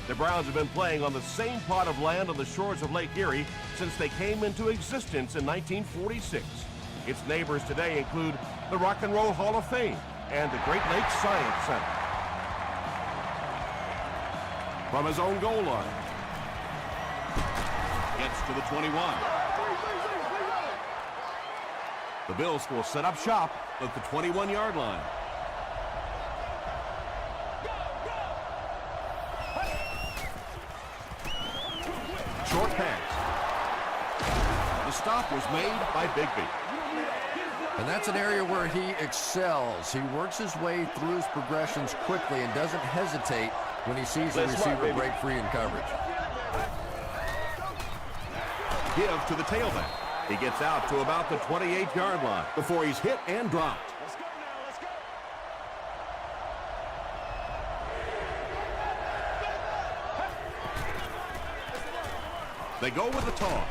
The Browns have been playing on the same plot of land on the shores of Lake Erie since they came into existence in 1946. Its neighbors today include the Rock and Roll Hall of Fame and the Great Lakes Science Center. From his own goal line. Gets to the 21. The Bills will set up shop at the 21-yard line. Short pass. The stop was made by Bigby. And that's an area where he excels. He works his way through his progressions quickly and doesn't hesitate when he sees the receiver break free in coverage. Give to the tailback. He gets out to about the 28-yard line before he's hit and dropped. They go with the toss.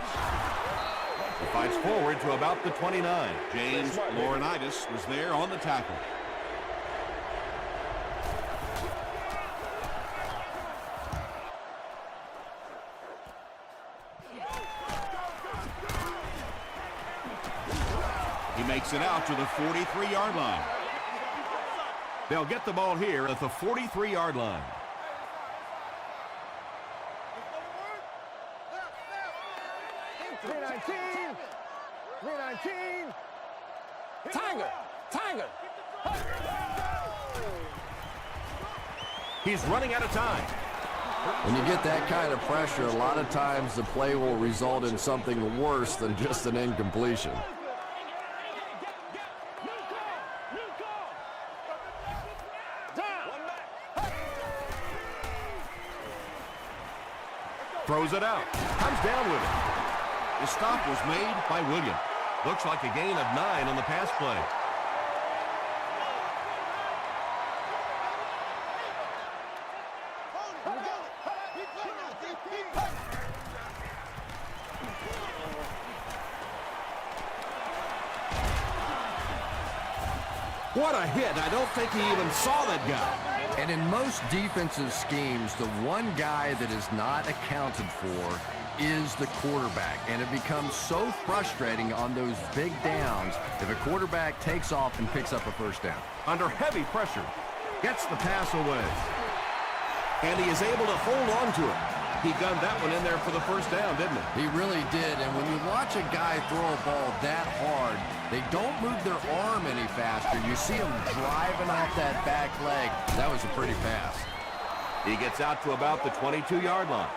He fights forward to about the 29. James Laurinaitis was there on the tackle. He makes it out to the 43-yard line. They'll get the ball here at the 43-yard line. Tiger! He's running out of time. When you get that kind of pressure, a lot of times the play will result in something worse than just an incompletion. Throws it out. Comes down with it. The stop was made by Williams. Looks like a gain of 9 on the pass play. What a hit. I don't think he even saw that guy. And in most defensive schemes, the one guy that is not accounted for is the quarterback, and it becomes so frustrating on those big downs if a quarterback takes off and picks up a first down. Under heavy pressure, gets the pass away, and he is able to hold on to it. He gunned that one in there for the first down, didn't he? He really did, and when you watch a guy throw a ball that hard, they don't move their arm any faster. You see him driving off that back leg. That was a pretty pass. He gets out to about the 22-yard line.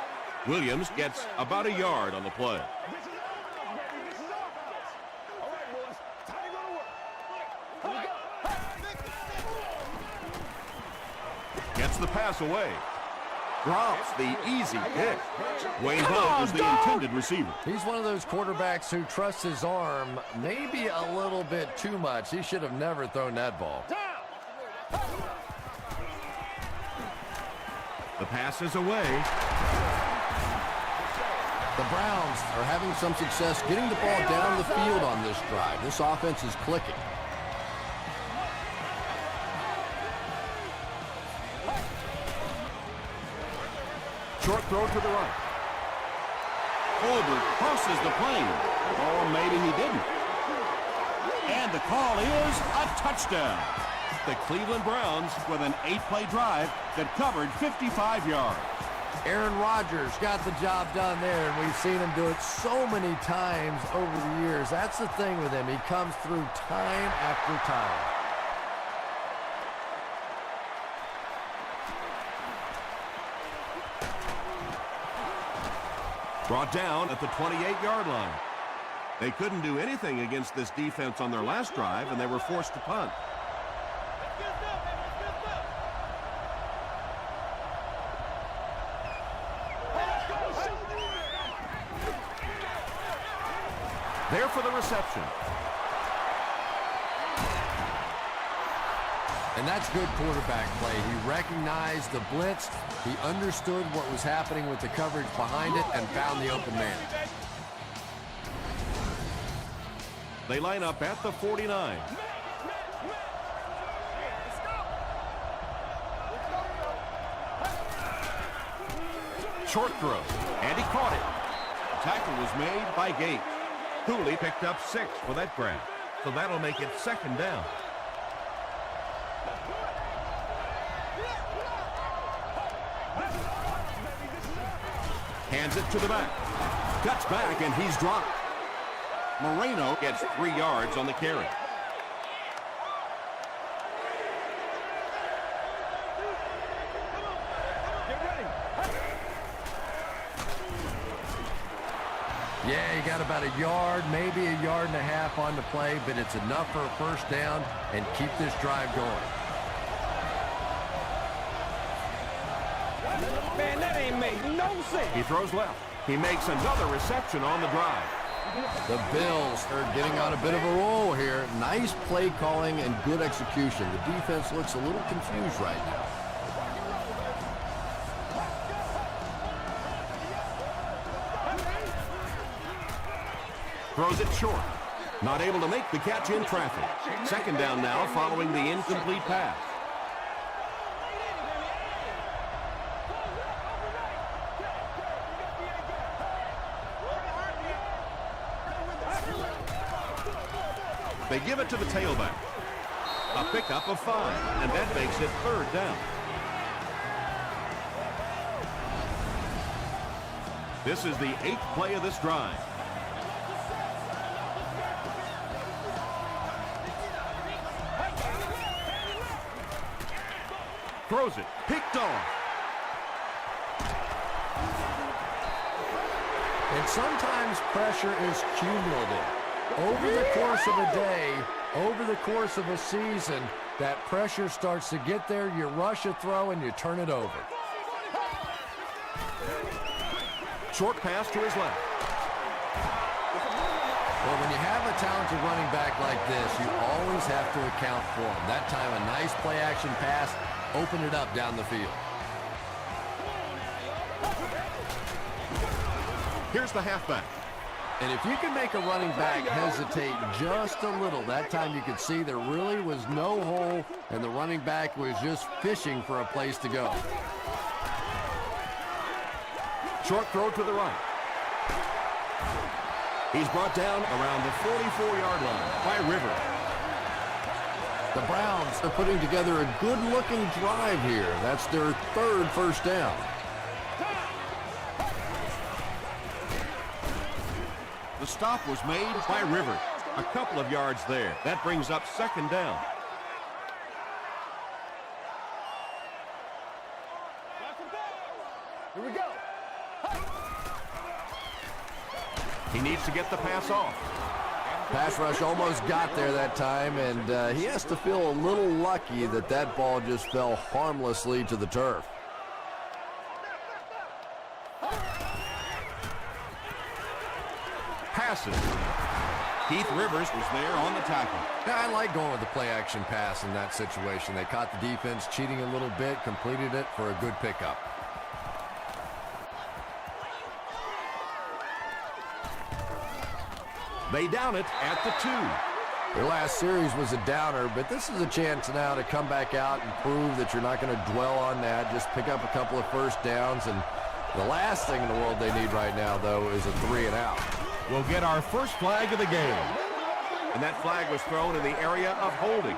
Williams gets about a yard on the play. Gets the pass away. Drops the easy pick. Wayne Hunt was the intended receiver. He's one of those quarterbacks who trusts his arm maybe a little bit too much. He should have never thrown that ball. The pass is away. The Browns are having some success getting the ball down the field on this drive. This offense is clicking. Short throw to the right. Colbert crosses the plane. Or maybe he didn't. And the call is a touchdown. The Cleveland Browns with an 8-play drive that covered 55 yards. Aaron Rodgers got the job done there, and we've seen him do it so many times over the years. That's the thing with him. He comes through time after time. Brought down at the 28-yard line. They couldn't do anything against this defense on their last drive, and they were forced to punt. There for the reception. And that's good quarterback play. He recognized the blitz. He understood what was happening with the coverage behind it and found the open man. They line up at the 49. Short throw, and he caught it. The tackle was made by Gate. Cooley picked up 6 for that grab, so that'll make it 2nd down. Hands it to the back. Cuts back, and he's dropped. Moreno gets 3 yards on the carry. Yeah, he got about a yard, maybe a yard and a half on the play, but it's enough for a 1st down and keep this drive going. Man, that ain't make no sense. He throws left. He makes another reception on the drive. The Bills are getting on a bit of a roll here. Nice play calling and good execution. The defense looks a little confused right now. Throws it short. Not able to make the catch in traffic. 2nd down now following the incomplete pass. They give it to the tailback. A pickup of 5, and that makes it 3rd down. This is the 8th play of this drive. Throws it. Picked off. And sometimes pressure is cumulative. Over the course of a day, over the course of a season, that pressure starts to get there, you rush a throw, and you turn it over. Short pass to his left. Well, when you have a talented running back like this, you always have to account for him. That time, a nice play-action pass, open it up down the field. Here's the halfback. And if you can make a running back hesitate just a little, that time you could see there really was no hole, and the running back was just fishing for a place to go. Short throw to the right. He's brought down around the 44-yard line by Rivers. The Browns are putting together a good-looking drive here. That's their 3rd 1st down. The stop was made by Rivers. A couple of yards there. That brings up 2nd down. Here we go. He needs to get the pass off. Pass rush almost got there that time, and he has to feel a little lucky that that ball just fell harmlessly to the turf. Passes. Keith Rivers was there on the tackle. Yeah, I like going with the play-action pass in that situation. They caught the defense cheating a little bit, completed it for a good pickup. They down it at the 2. Their last series was a downer, but this is a chance now to come back out and prove that you're not going to dwell on that. Just pick up a couple of 1st downs, and the last thing in the world they need right now, though, is a 3-and-out. We'll get our first flag of the game. And that flag was thrown in the area of holding.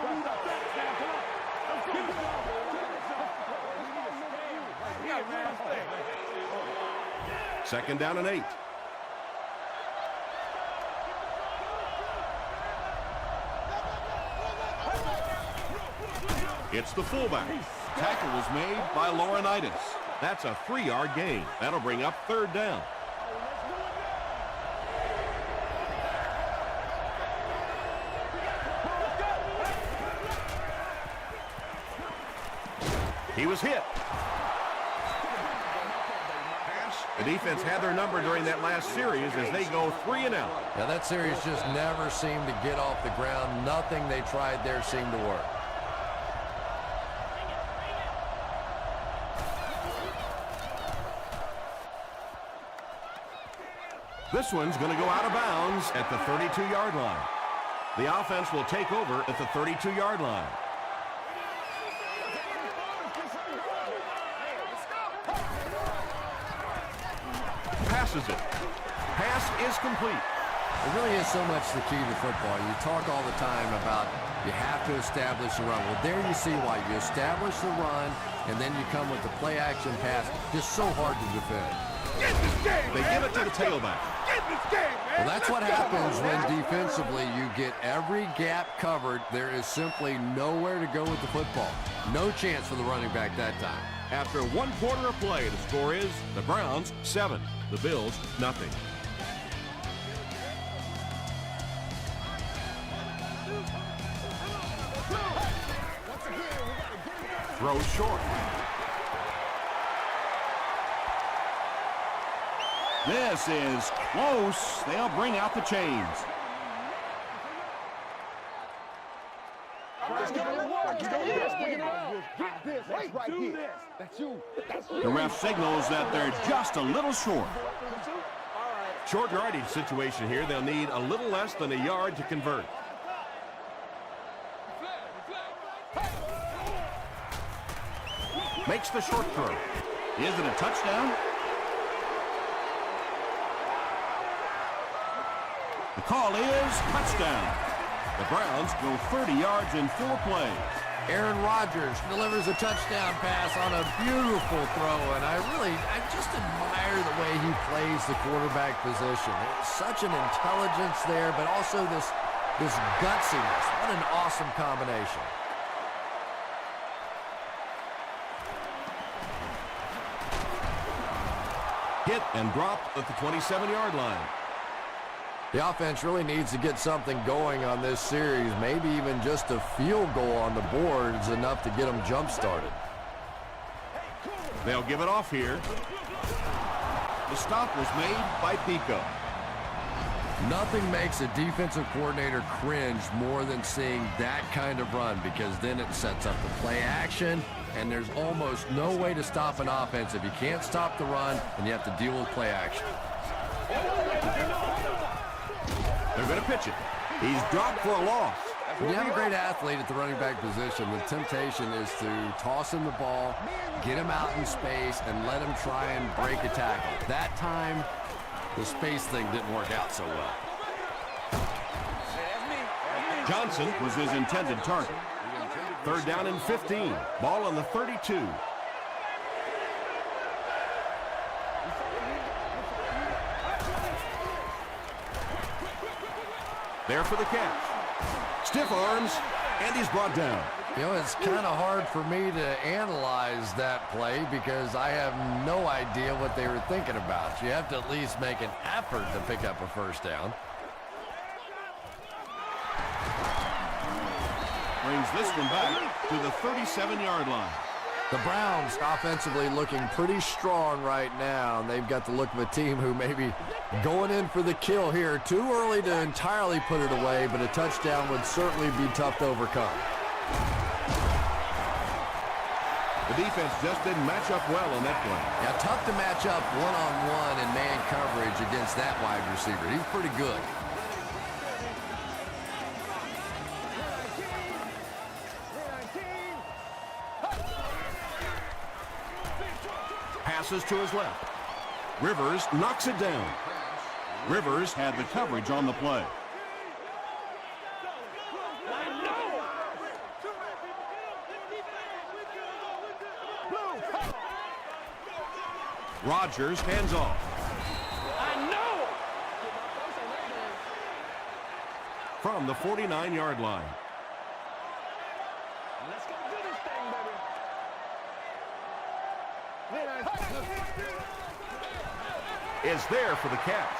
Second down and 8. It's the fullback. Tackle was made by Laurinaitis. That's a 3-yard gain. That'll bring up 3rd down. He was hit. The defense had their number during that last series as they go 3-and-out. Now that series just never seemed to get off the ground. Nothing they tried there seemed to work. This one's going to go out of bounds at the 32-yard line. The offense will take over at the 32-yard line. passes it. Pass is complete. It really is so much the key to football. You talk all the time about you have to establish the run. Well, there you see why. You establish the run, and then you come with the play-action pass. Just so hard to defend. They give it to the tailback. Well, that's what happens when defensively you get every gap covered. There is simply nowhere to go with the football. No chance for the running back that time. After 1 quarter of play, the score is the Browns 7, the Bills nothing. Throw short. This is close. They'll bring out the chains. The ref signals that they're just a little short. Short yardage situation here. They'll need a little less than a yard to convert. Makes the short throw. Is it a touchdown? The call is touchdown. The Browns go 30 yards in 4 plays. Aaron Rodgers delivers a touchdown pass on a beautiful throw, and I just admire the way he plays the quarterback position. It's such an intelligence there, but also this gutsiness. What an awesome combination. Hit and dropped at the 27-yard line. The offense really needs to get something going on this series. Maybe even just a field goal on the board is enough to get them jump-started. They'll give it off here. The stop was made by Pico. Nothing makes a defensive coordinator cringe more than seeing that kind of run, because then it sets up the play action, and there's almost no way to stop an offense if you can't stop the run and you have to deal with play action. They're going to pitch it. He's dropped for a loss. When you have a great athlete at the running back position, the temptation is to toss him the ball, get him out in space, and let him try and break a tackle. That time, the space thing didn't work out so well. Johnson was his intended target. 3rd down and 15. Ball on the 32. There for the catch. Stiff arms, and he's brought down. You know, it's kind of hard for me to analyze that play because I have no idea what they were thinking about. You have to at least make an effort to pick up a first down. Brings this one back to the 37-yard line. The Browns offensively looking pretty strong right now, and they've got the look of a team who may be going in for the kill here. Too early to entirely put it away, but a touchdown would certainly be tough to overcome. The defense just didn't match up well on that play. Yeah, tough to match up one-on-one in man coverage against that wide receiver. He's pretty good. Passes to his left. Rivers knocks it down. Rivers had the coverage on the play. Rodgers hands off. From the 49-yard line. Let's go do this thing, baby. Is there for the catch.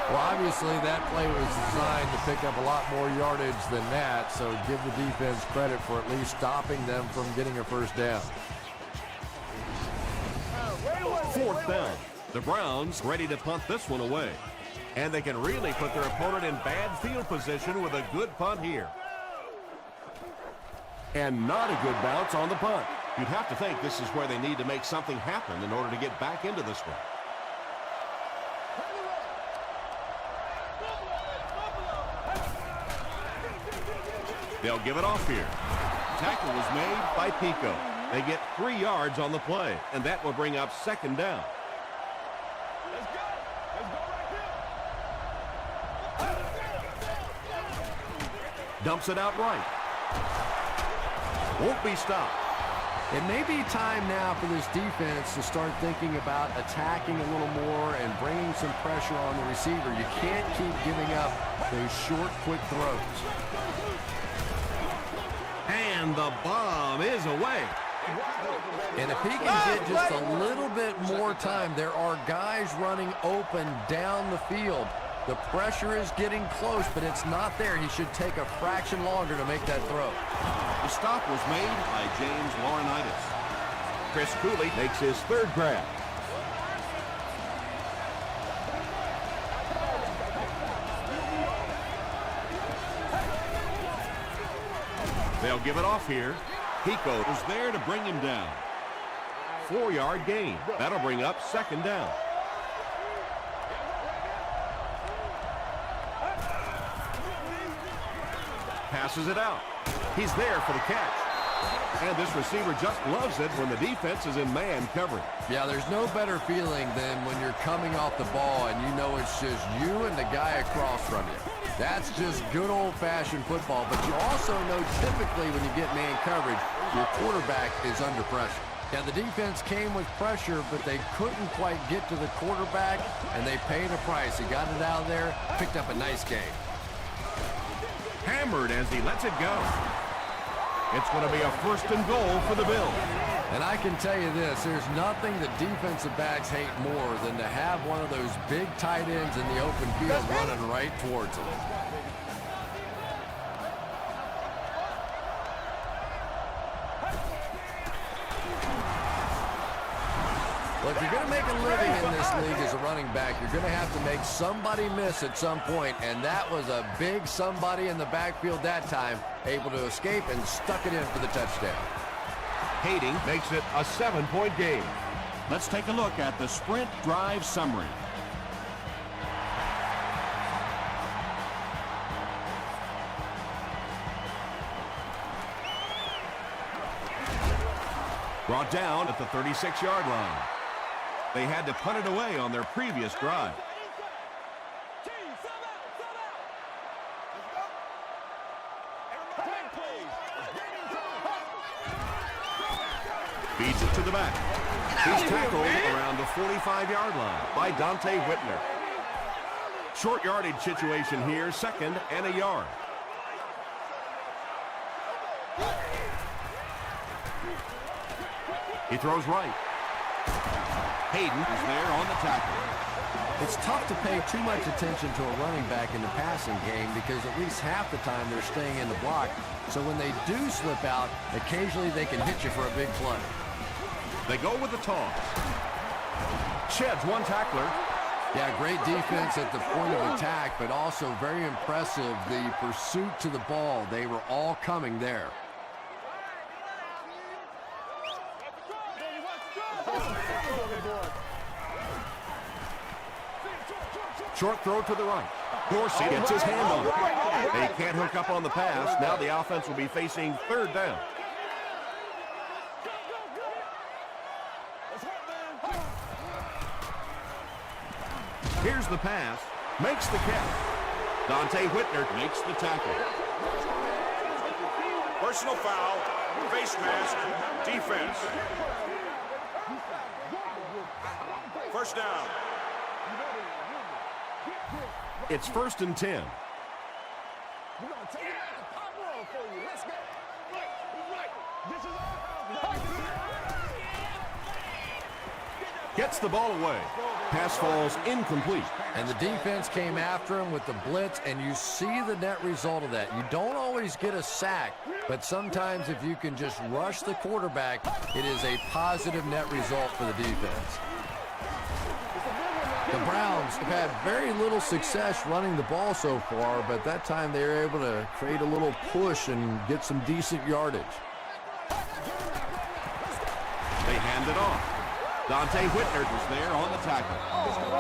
Well, obviously that play was designed to pick up a lot more yardage than that, so give the defense credit for at least stopping them from getting a first down. 4th down. The Browns ready to punt this one away. And they can really put their opponent in bad field position with a good punt here. And not a good bounce on the punt. You'd have to think this is where they need to make something happen in order to get back into this one. They'll give it off here. Tackle was made by Pico. They get 3 yards on the play, and that will bring up second down. Let's go. Let's go right here. Dumps it out right. Won't be stopped. It may be time now for this defense to start thinking about attacking a little more and bringing some pressure on the receiver. You can't keep giving up those short, quick throws. And the bomb is away. And if he can get just a little bit more time, there are guys running open down the field. The pressure is getting close, but it's not there. He should take a fraction longer to make that throw. The stop was made by James Laurinaitis. Chris Cooley makes his third grab. They'll give it off here. Pico is there to bring him down. 4-yard gain. That'll bring up second down. Passes it out. He's there for the catch. And this receiver just loves it when the defense is in man coverage. Yeah, there's no better feeling than when you're coming off the ball and you know it's just you and the guy across from you. That's just good old-fashioned football. But you also know typically when you get man coverage, your quarterback is under pressure. Yeah, the defense came with pressure, but they couldn't quite get to the quarterback, and they paid a price. He got it out of there, picked up a nice gain. Hammered as he lets it go. It's going to be a first and goal for the Bills. And I can tell you this, there's nothing that defensive backs hate more than to have one of those big tight ends in the open field running right towards them. Well, if you're going to make a living in this league as a running back, you're going to have to make somebody miss at some point, and that was a big somebody in the backfield that time, able to escape and stuck it in for the touchdown. Hayden makes it a 7-point game. Let's take a look at the sprint drive summary. Brought down at the 36-yard line. They had to punt it away on their previous drive. Feeds it to the back. He's tackled around the 45-yard line by Dante Whitner. Short yardage situation here, second and a yard. He throws right. Hayden is there on the tackle. It's tough to pay too much attention to a running back in the passing game because at least half the time they're staying in the block. So when they do slip out, occasionally they can hit you for a big play. They go with the toss. Sheds one tackler. Yeah, great defense at the point of attack, but also very impressive, the pursuit to the ball. They were all coming there. Short throw to the right. Dorsey gets his hand on it. They can't hook up on the pass. Now the offense will be facing third down. Here's the pass. Makes the catch. Dante Whitner makes the tackle. Personal foul, face mask, defense. First down. It's first and 10. We're going to take it back and pop roll for you. Let's go. Right. This is our house. Gets the ball away. Pass falls incomplete. And the defense came after him with the blitz, and you see the net result of that. You don't always get a sack, but sometimes if you can just rush the quarterback, it is a positive net result for the defense. The Browns have had very little success running the ball so far, but that time they were able to create a little push and get some decent yardage. They hand it off. Dante Whitner Was there on the tackle.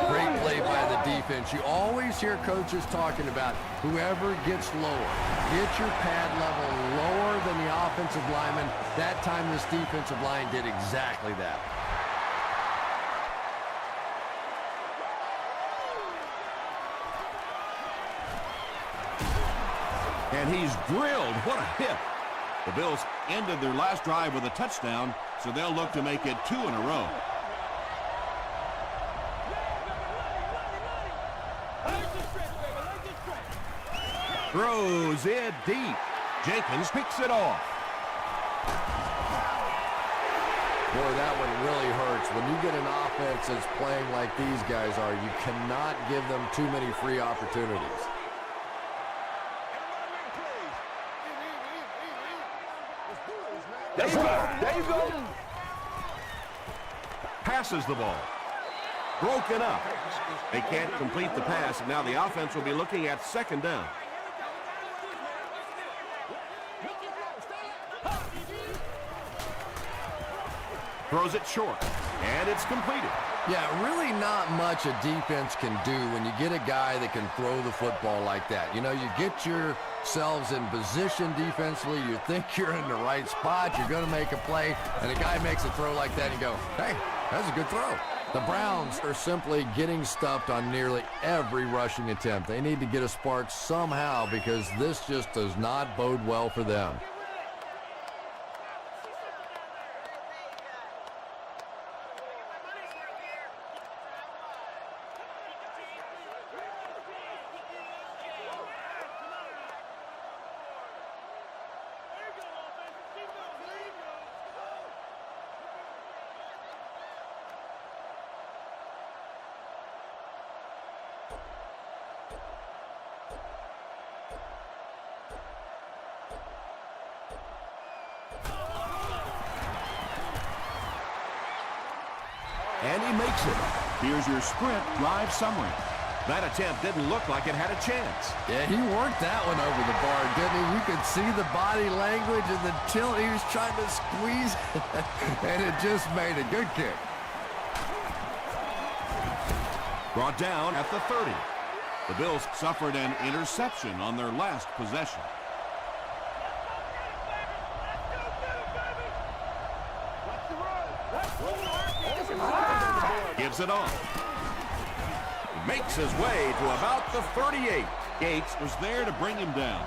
Great play by the defense. You always hear coaches talking about whoever gets lower. Get your pad level lower than the offensive lineman. That time this defensive line did exactly that. And he's drilled. What a hit. The Bills ended their last drive with a touchdown, so they'll look to make it 2 in a row. throws it deep. Jenkins picks it off. Boy, that one really hurts. When you get an offense that's playing like these guys are, you cannot give them too many free opportunities. There you go. There you go. Passes the ball. Broken up. They can't complete the pass, and now the offense will be looking at second down. Throws it short, and it's completed. Yeah, really not much a defense can do when you get a guy that can throw the football like that. You know, you get yourselves in position defensively, you think you're in the right spot, you're going to make a play, and a guy makes a throw like that, and you go, hey, that's a good throw. The Browns are simply getting stuffed on nearly every rushing attempt. They need to get a spark somehow because this just does not bode well for them. And he makes it. Here's your sprint drive summary. That attempt didn't look like it had a chance. Yeah, he worked that one over the bar, didn't he? You could see the body language and the tilt. He was trying to squeeze, and it just made a good kick. Brought down at the 30. The Bills suffered an interception on their last possession. Gives it on. Makes his way to about the 38. Gates was there to bring him down.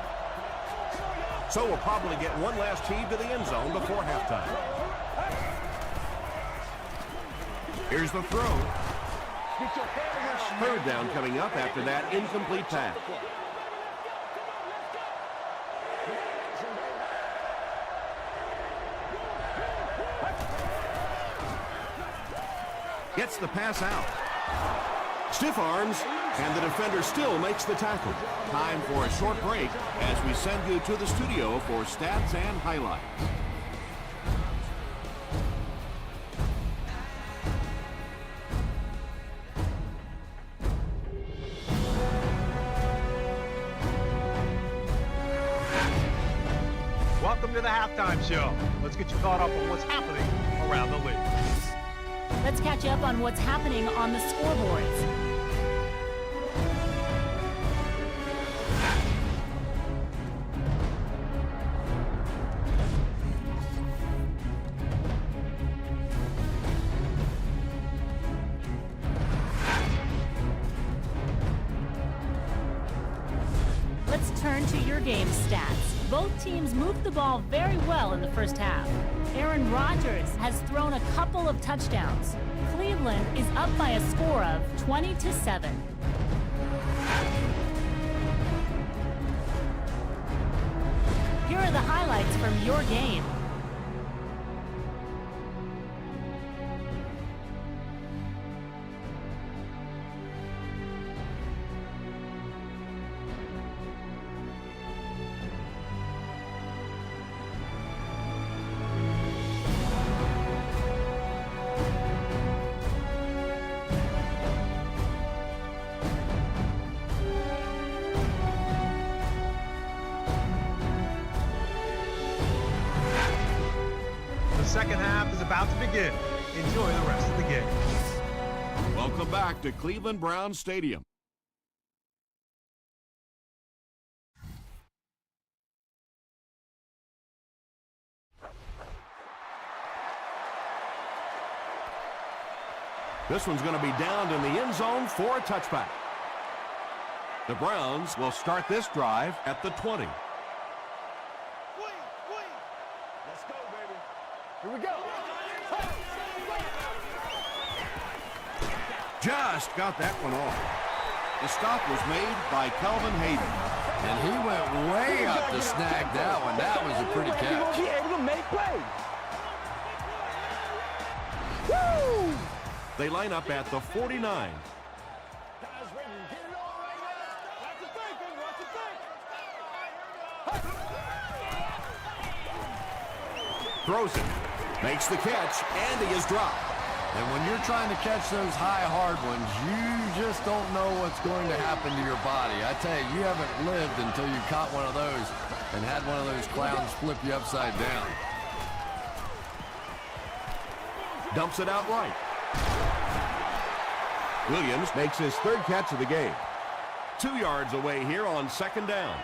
So we'll probably get one last heave to the end zone before halftime. Here's the throw. Third down coming up after that incomplete pass. Gets the pass out. Stiff arms, and the defender still makes the tackle. Time for a short break as we send you to the studio for stats and highlights. Welcome to the halftime show. Let's get you caught up on what's happening around the league. Let's catch up on what's happening on the scoreboards. Let's turn to your game stats. Both teams moved the ball very well in the first half. Aaron Rodgers has thrown a couple of touchdowns. Cleveland is up by a score of 20-7. Here are the highlights from your game. The second half is about to begin. Enjoy the rest of the game. Welcome back to Cleveland Browns Stadium. This one's going to be downed in the end zone for a touchback. The Browns will start this drive at the 20. Let's go, baby. Here we go. Just got that one off. The stop was made by Calvin Hayden. And he went way up to snag that one. That was a pretty catch. Be able to make plays. Woo! They line up at the 49. Guys ready to get it on right now? Watch the thinking, watch the thinking. Throws it. Makes the catch, and he is dropped. And when you're trying to catch those high, hard ones, you just don't know what's going to happen to your body. I tell you, you haven't lived until you caught one of those and had one of those clowns flip you upside down. Dumps it out right. Williams makes his third catch of the game. 2 yards away here on second down.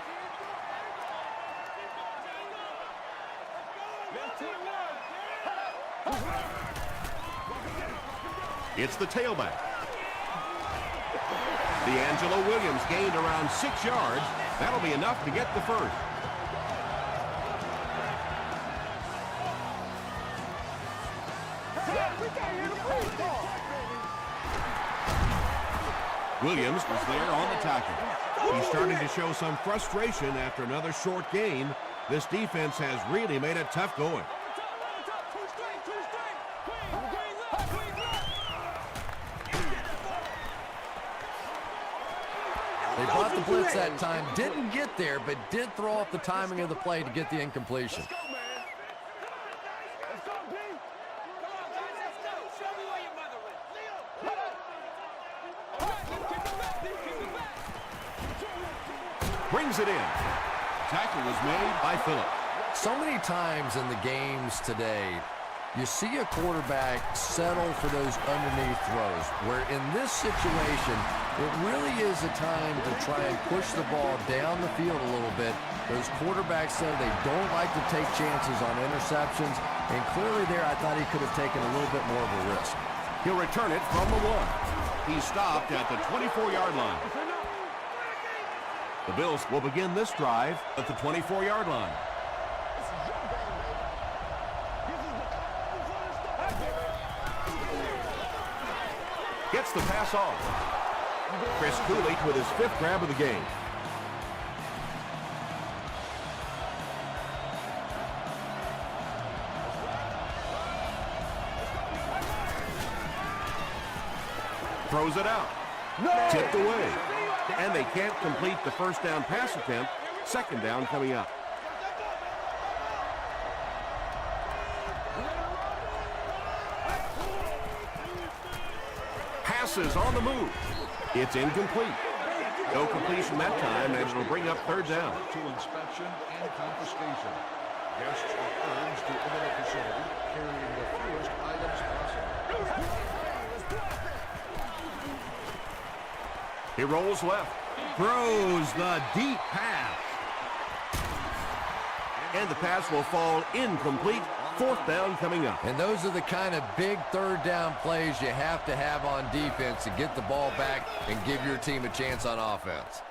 It's the tailback. D'Angelo Williams gained around 6 yards. That'll be enough to get the first. Williams was there on the tackle. He's starting to show some frustration after another short gain. This defense has really made it tough going. They brought the blitz that time, didn't get there, but did throw off the timing of the play to get the incompletion. Brings it in. Tackle was made by Phillip. So many times in the games today, you see a quarterback settle for those underneath throws, where in this situation, it really is a time to try and push the ball down the field a little bit. Those quarterbacks said they don't like to take chances on interceptions, and clearly there I thought he could have taken a little bit more of a risk. He'll return it from the 1. He stopped at the 24-yard line. The Bills will begin this drive at the 24-yard line. Gets the pass off. Chris Cooley with his 5th grab of the game. Throws it out. Tipped away. And they can't complete the first down pass attempt. Second down coming up. Passes on the move. It's incomplete. No completion that time, and it'll bring up third down. To inspection and confiscation. Guests are urged to enter the facility carrying the fewest items possible. He rolls left. Throws the deep pass. And the pass will fall incomplete. Fourth down coming up. And those are the kind of big third down plays you have to have on defense to get the ball back and give your team a chance on offense.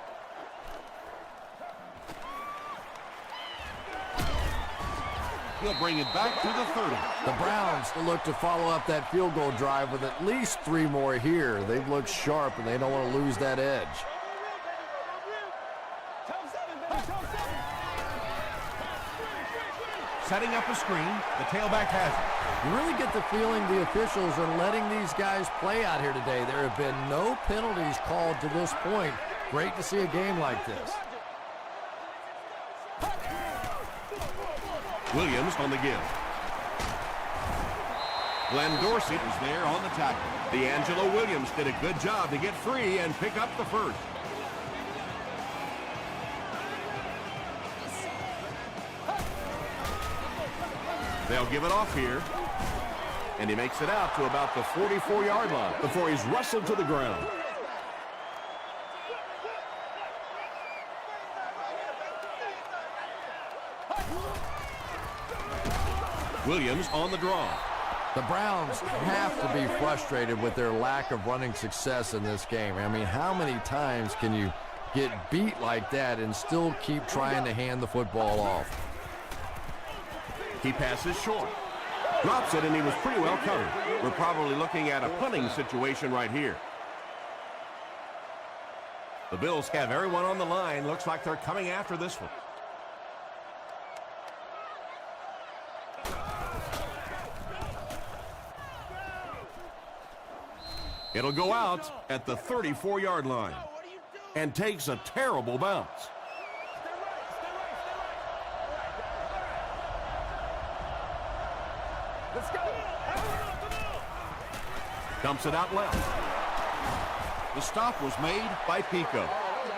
He'll bring it back to the 30. The Browns look to follow up that field goal drive with at least 3 more here. They've looked sharp, and they don't want to lose that edge. Setting up a screen. The tailback has it. You really get the feeling the officials are letting these guys play out here today. There have been no penalties called to this point. Great to see a game like this. Williams on the give. Glenn Dorsey was there on the tackle. D'Angelo Williams did a good job to get free and pick up the first. They'll give it off here. And he makes it out to about the 44-yard line before he's wrestled to the ground. Williams on the draw. The Browns have to be frustrated with their lack of running success in this game. I mean, how many times can you get beat like that and still keep trying to hand the football off? He passes short. Drops it, and he was pretty well covered. We're probably looking at a punting situation right here. The Bills have everyone on the line. Looks like they're coming after this one. It'll go out at the 34-yard line and takes a terrible bounce. Let's go. Dumps it out left. The stop was made by Pico.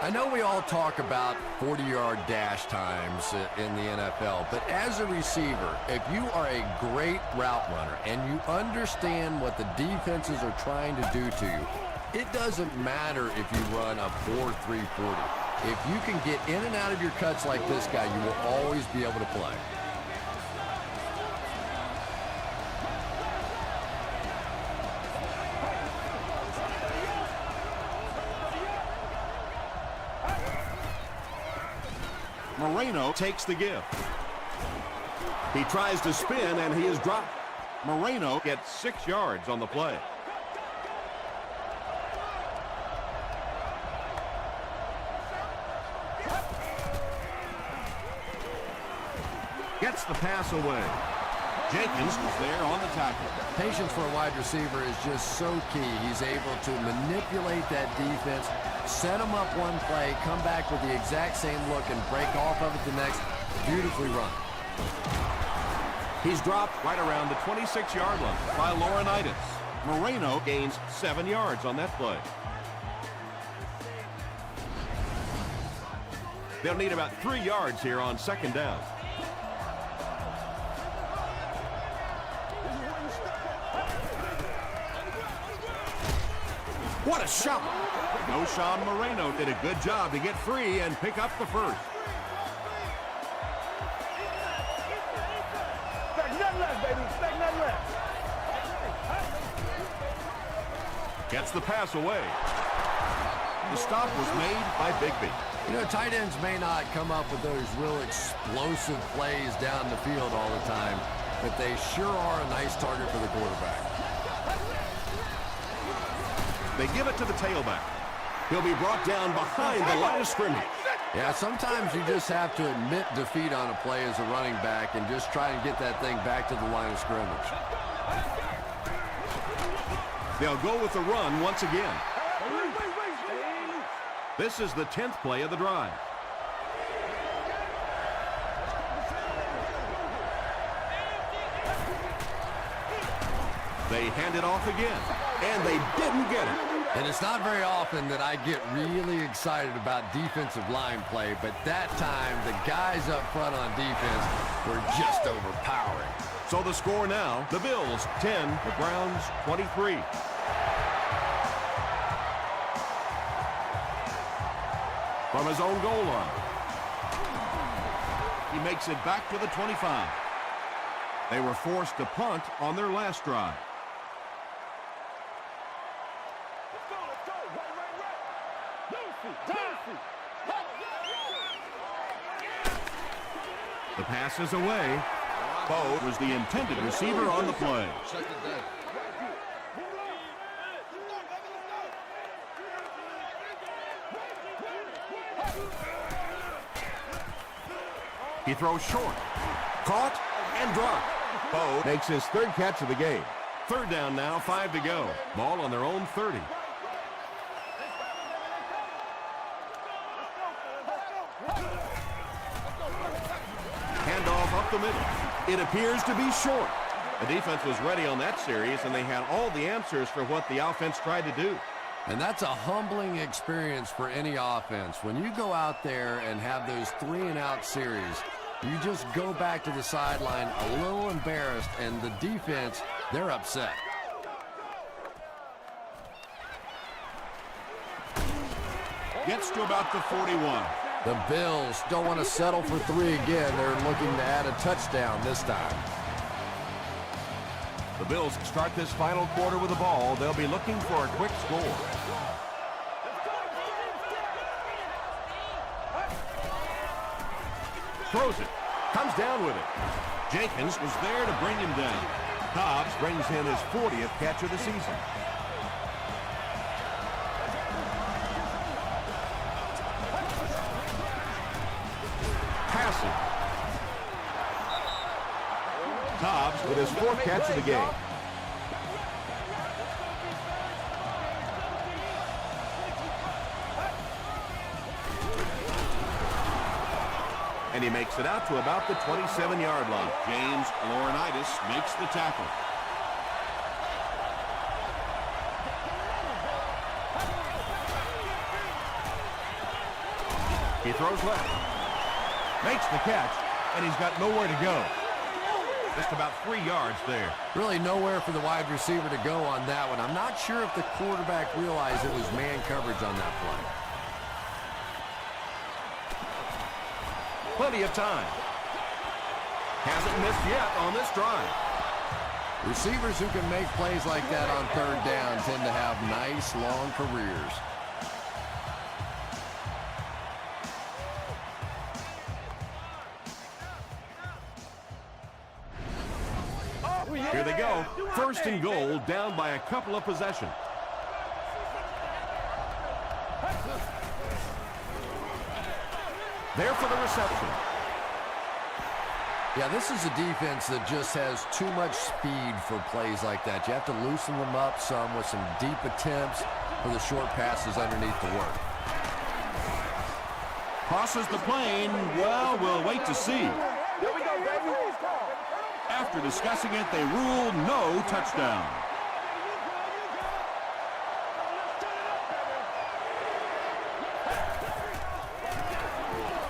I know we all talk about 40-yard dash times in the NFL, but as a receiver, if you are a great route runner and you understand what the defenses are trying to do to you, it doesn't matter if you run a 4.340. If you can get in and out of your cuts like this guy, you will always be able to play. Moreno takes the give. He tries to spin, and he is dropped. Moreno gets 6 yards on the play. Gets the pass away. Jenkins was there on the tackle. Patience for a wide receiver is just so key. He's able to manipulate that defense, set them up one play, come back with the exact same look, and break off of it the next. Beautifully run. He's dropped right around the 26-yard line by Laurinaitis. Moreno gains 7 yards on that play. They'll need about 3 yards here on second down. What a shot! Noshawn Moreno did a good job to get free and pick up the first. Expect nothing less, baby. Expect nothing less. Gets the pass away. The stop was made by Bigby. You know, tight ends may not come up with those real explosive plays down the field all the time, but they sure are a nice target for the quarterback. They give it to the tailback. He'll be brought down behind the line of scrimmage. Yeah, sometimes you just have to admit defeat on a play as a running back and just try and get that thing back to the line of scrimmage. They'll go with the run once again. This is the 10th play of the drive. They hand it off again, and they didn't get it. And it's not very often that I get really excited about defensive line play, but that time the guys up front on defense were just overpowering. So the score now, the Bills 10, the Browns 23. From his own goal line, he makes it back to the 25. They were forced to punt on their last drive. The pass is away. Bo was the intended receiver on the play. Second down. He throws short. Caught and dropped. Bo makes his third catch of the game. Third down now, 5 to go. Ball on their own 30. Handoff up the middle. It appears to be short. The defense was ready on that series, and they had all the answers for what the offense tried to do. And that's a humbling experience for any offense. When you go out there and have those 3-and-out series, You just go back to the sideline a little embarrassed, and the defense, they're upset. Gets to about the 41. The Bills don't want to settle for 3 again. They're looking to add a touchdown this time. The Bills start this final quarter with the ball. They'll be looking for a quick score. Throws it. Comes down with it. Jenkins was there to bring him down. Dobbs brings in his 40th catch of the season. Passing. Dobbs with his 4th catch of the game. And he makes it out to about the 27-yard line. James Laurinaitis makes the tackle. He throws left. Makes the catch, and he's got nowhere to go. Just about 3 yards there. Really nowhere for the wide receiver to go on that one. I'm not sure if the quarterback realized it was man coverage on that play. Plenty of time. Hasn't missed yet on this drive. Receivers who can make plays like that on 3rd down tend to have nice, long careers. Here they go. 1st and goal, down by a couple of possessions. There for the reception. Yeah, this is a defense that just has too much speed for plays like that. You have to loosen them up some with some deep attempts for the short passes underneath the work. Crosses the plane. Well, we'll wait to see. Here we go, baby. After discussing it, they rule no touchdown.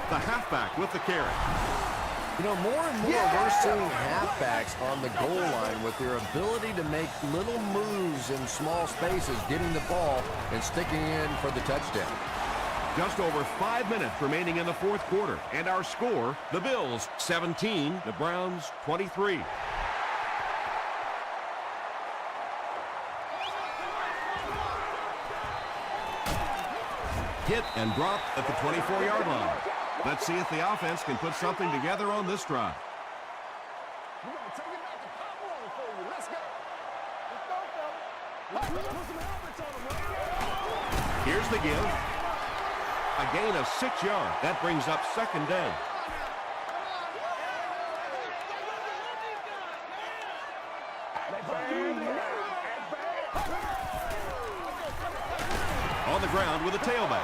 The halfback with the carry. You know, more and more we're seeing halfbacks on the goal line with their ability to make little moves in small spaces, getting the ball and sticking in for the touchdown. Just over 5 minutes remaining in the 4th quarter. And our score, the Bills 17, the Browns 23. Hit and dropped at the 24-yard line. Let's see if the offense can put something together on this drive. We're going to take it back to Pop Warner for you. Let's go. Let's go, fella. Put some helmets on them, Here's the give. A gain of 6 yards. That brings up 2nd down. On the ground with a tailback.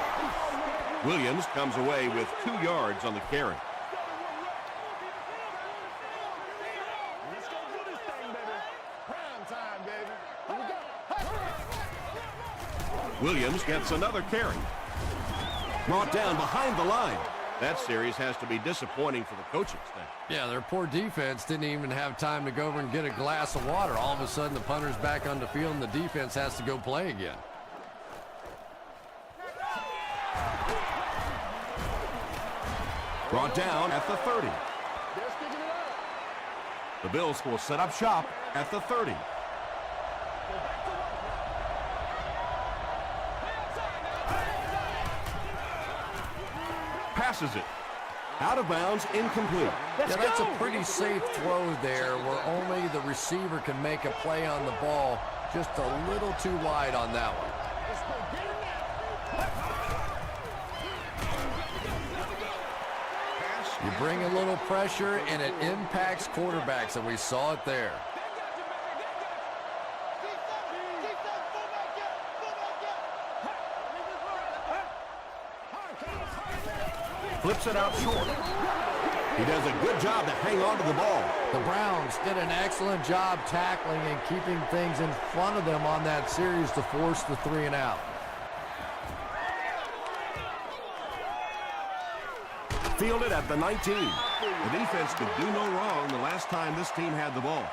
Williams comes away with 2 yards on the carry. Let's go do this thing, baby. Prime time, baby. Here we go. Williams gets another carry. Brought down behind the line. That series has to be disappointing for the coaching staff. Yeah, their poor defense didn't even have time to go over and get a glass of water. All of a sudden, the punter's back on the field, and the defense has to go play again. Brought down at the 30. They're sticking it up. The Bills will set up shop at the 30. Passes it. Out of bounds, incomplete. Yeah, that's a pretty safe throw there where only the receiver can make a play on the ball. Just a little too wide on that one. You bring a little pressure, and it impacts quarterbacks, and we saw it there. Flips it out short. He does a good job to hang on to the ball. The Browns did an excellent job tackling and keeping things in front of them on that series to force the 3 and out. Fielded at the 19. The defense could do no wrong the last time this team had the ball.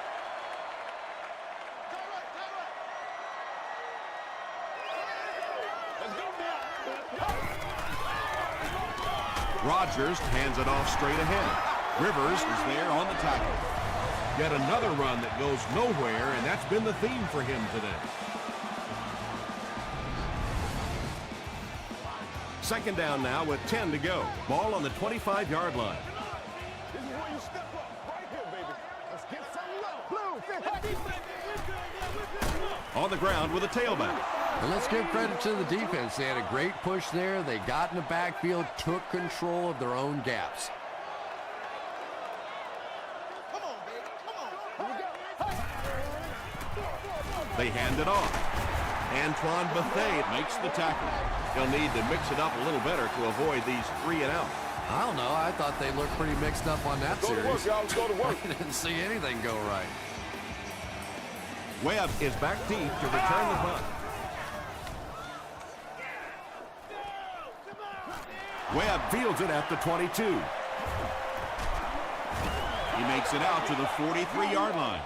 Rodgers hands it off straight ahead. Rivers is there on the tackle. Yet another run that goes nowhere, and that's been the theme for him today. Second down now with 10 to go. Ball on the 25-yard line. This is where you step up. Right here, baby. Let's get some love. Blue, On the ground with a tailback. And let's give credit to the defense. They had a great push there. They got in the backfield, took control of their own gaps. Come on, baby. Come on. They hand it off. Antoine Bethea Makes the tackle. He'll need to mix it up a little better to avoid these 3 and out. I don't know. I thought they looked pretty mixed up on that Go to work, series. y'all. Let's go to work. I didn't see anything go right. Webb is back deep to return the punt. Webb fields it at the 22. He makes it out to the 43-yard line.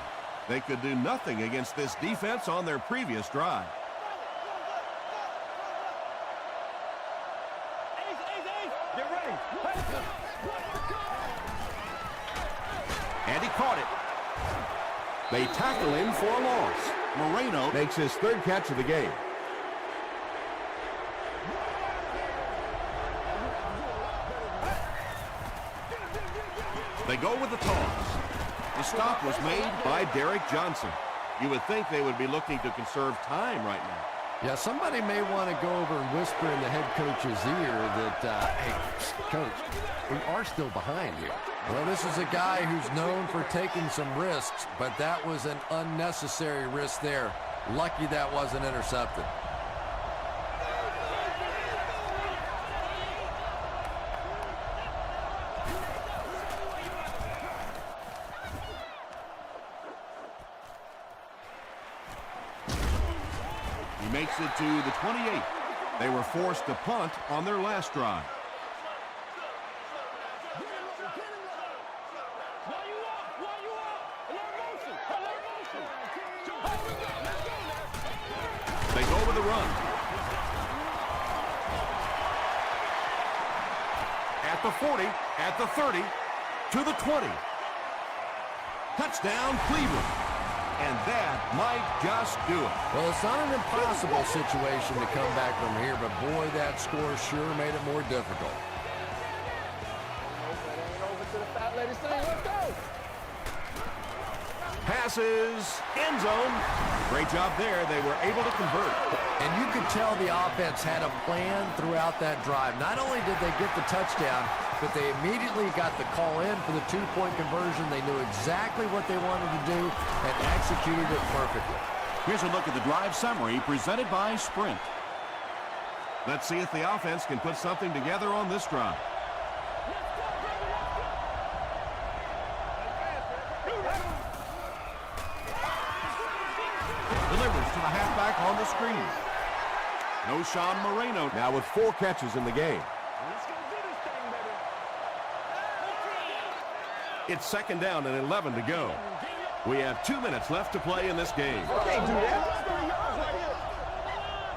They could do nothing against this defense on their previous drive. Get ready. And he caught it. They tackle him for a loss. Moreno Makes his 3rd catch of the game. They go with the toss. The stop was made by Derek Johnson. You would think they would be looking to conserve time right now. Yeah, somebody may want to go over and whisper in the head coach's ear that, hey, coach, we are still behind here. Well, this is a guy who's known for taking some risks, but that was an unnecessary risk there. Lucky that wasn't intercepted. He makes it to the 28. They were forced to punt on their last drive. They go with the run. At the 40, at the 30, to the 20. Touchdown, Cleveland. And that might just do it. Well, it's not an impossible situation to come back from here, but boy, that score sure made it more difficult. Over to the fat lady thing. Let's go. Passes, end zone. Great job there. They were able to convert. And you could tell the offense had a plan throughout that drive. Not only did they get the touchdown, but they immediately got the call in for the 2-point conversion. They knew exactly what they wanted to do and executed it perfectly. Here's a look at the drive summary presented by Sprint. Let's see if the offense can put something together on this drive. Delivers to the halfback on the screen. No Sean Moreno. Now with 4 catches in the game. Let's go do this thing, baby. It's 2nd down and 11 to go. We have 2 minutes left to play in this game. Can't do that. 3 yards right here.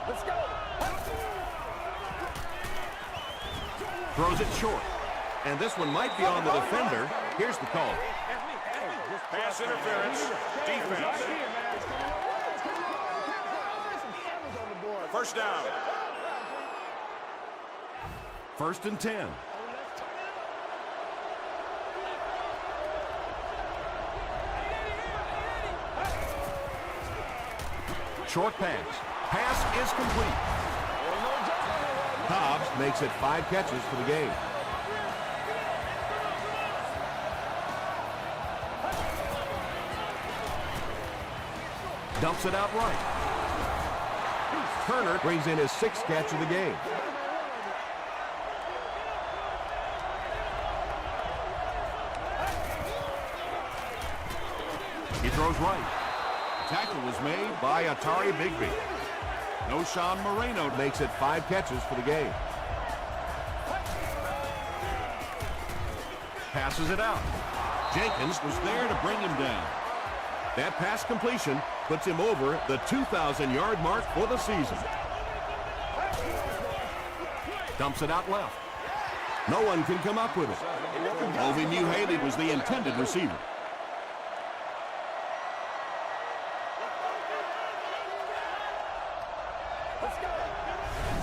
Let's go. Throws it short. And this one might be on the defender. Here's the call. Pass interference. Defense. First down. 1st and 10. Short pass. Pass is complete. Hobbs makes it 5 catches for the game. Dumps it out right. Turner brings in his 6th catch of the game. He throws right. Tackle was made. By Atari Bigby. No Sean Moreno. Makes it 5 catches for the game. passes it out. Jenkins was there to bring him down. That pass completion puts him over the 2,000-yard mark for the season. Dumps it out left. No one can come up with it. Ovi knew Haley was the intended receiver.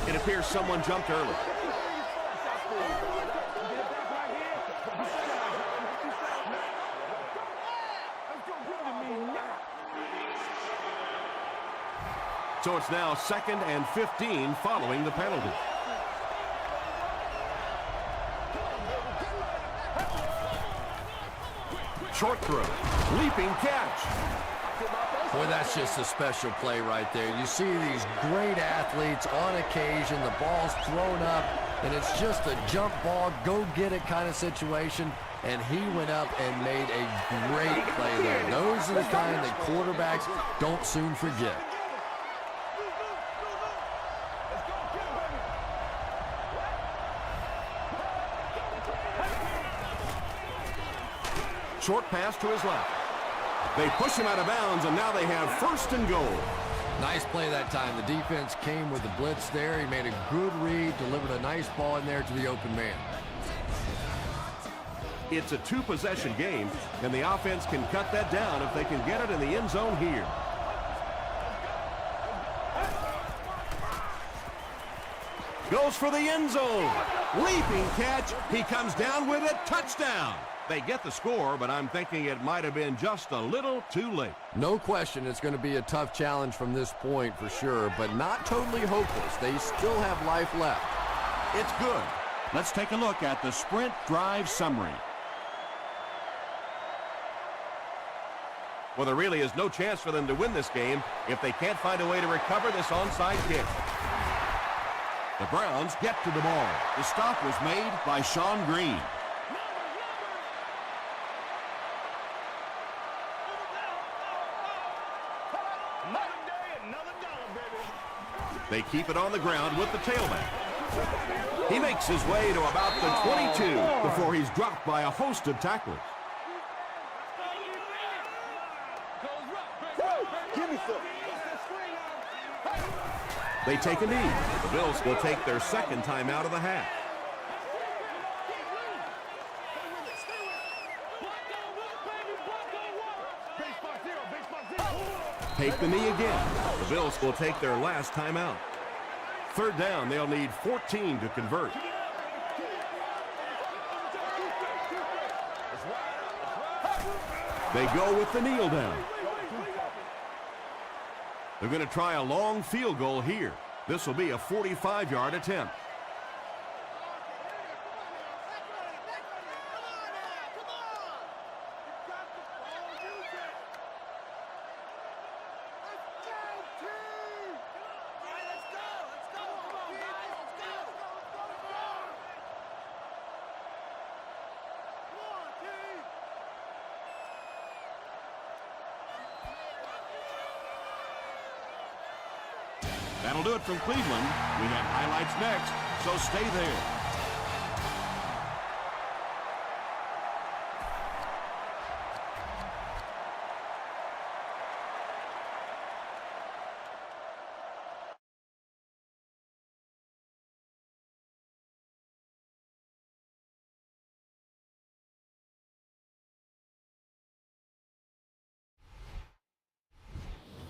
It appears someone jumped early. So it's now 2nd and 15 following the penalty. Short throw. Leaping catch. Boy, that's just a special play right there. You see these great athletes on occasion, the ball's thrown up, and it's just a jump ball, go-get-it kind of situation, and he went up and made a great play there. Those are the kind that quarterbacks don't soon forget. Short pass to his left. They push him out of bounds, and now they have 1st and goal. Nice play that time. The defense came with the blitz there. He made a good read, delivered a nice ball in there to the open man. It's a 2-possession game, and the offense can cut that down if they can get it in the end zone here. Goes for the end zone. Leaping catch. He comes down with it. Touchdown. They get the score, but I'm thinking it might have been just a little too late. No question it's going to be a tough challenge from this point for sure, but not totally hopeless. They still have life left. It's good. Let's take a look at the sprint drive summary. Well, there really is no chance for them to win this game if they can't find a way to recover this onside kick. The Browns get to the ball. The stop was made by Sean Green. They keep it on the ground with the tailback. He makes his way to about the 22 before he's dropped by a host of tacklers. They take a knee. The Bills will take their 2nd time out of the half. Take the knee again. The Bills will take their last time out. 3rd down, they'll need 14 to convert. They go with the kneel down. They're going to try a long field goal here. This will be a 45-yard attempt. That'll do it from Cleveland. We have highlights next, so stay there.